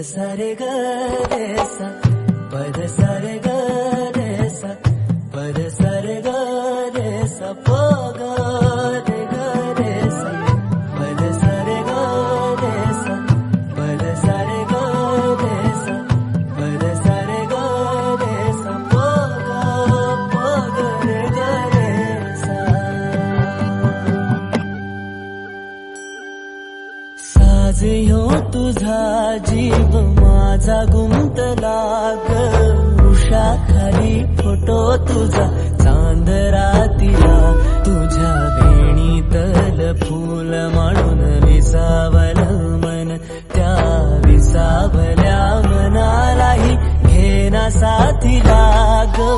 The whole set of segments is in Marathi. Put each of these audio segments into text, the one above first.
सा रे ग रे सा पद सा रे ग रे सा पद सा रे ग रे सा प ग रे ग रे सा पद सा रे ग रे सा पद सा रे ग रे सा पद सा रे ग रे सा प ग रे ग रे सा साज ह्यो तुझा जीव माझा गुंतला ग उषाखाली फोटो तुझा चांद रातीला तुझ्या वेणीतल फूल म्हणून विसावलं मन त्या विसावल्या मनालाही घेना साथीला ग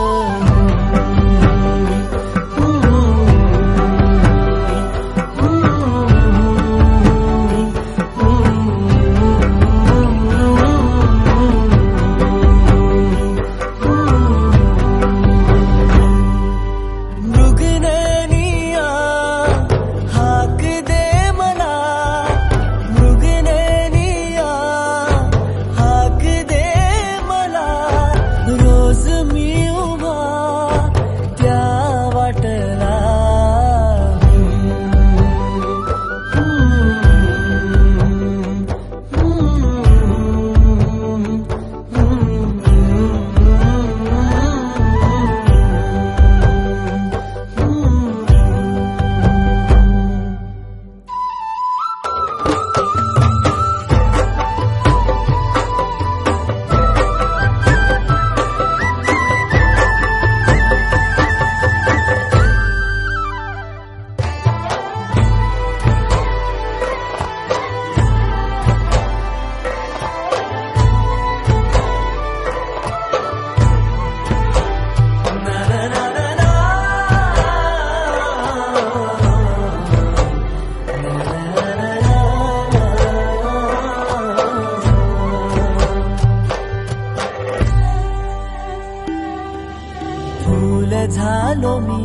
फूल झालो मी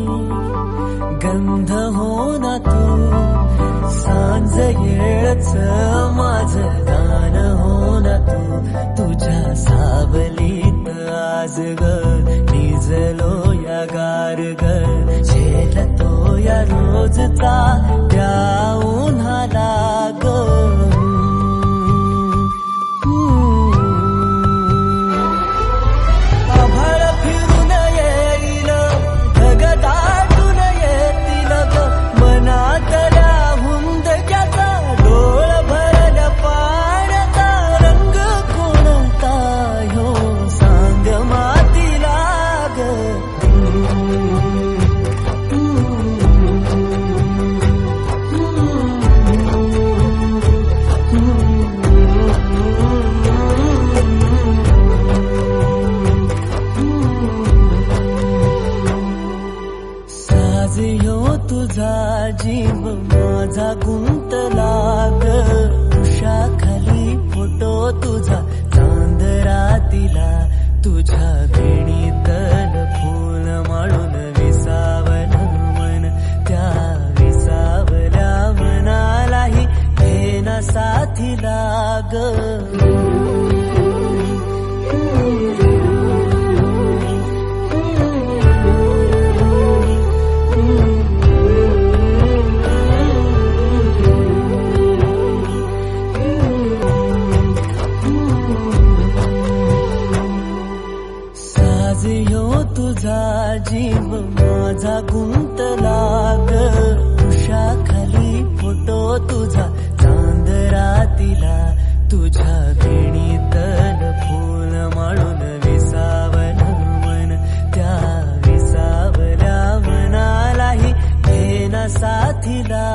गंध हो ना तू सांज येळच माझं गान हो ना तू तुझ्या सावलीत आज ग निजलो या गार ग झेलतो या रोजचा त्या उन्हाला ग तुझा जीव माझा गुंतला ग उषाखाली फोटो तुझा चांद रातीला तुझ्या वेणीतल फूल म्हणून विसावलं मन त्या विसावल्या मनालाही घेना साथीला ग तुझा जीव माझा गुंतला ग उषाखाली फोटो तुझा चांद रातीला तुझ्या वेणीतल फूल म्हणून विसावलं मन त्या विसावल्या मनालाही घेना साथीला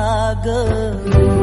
ग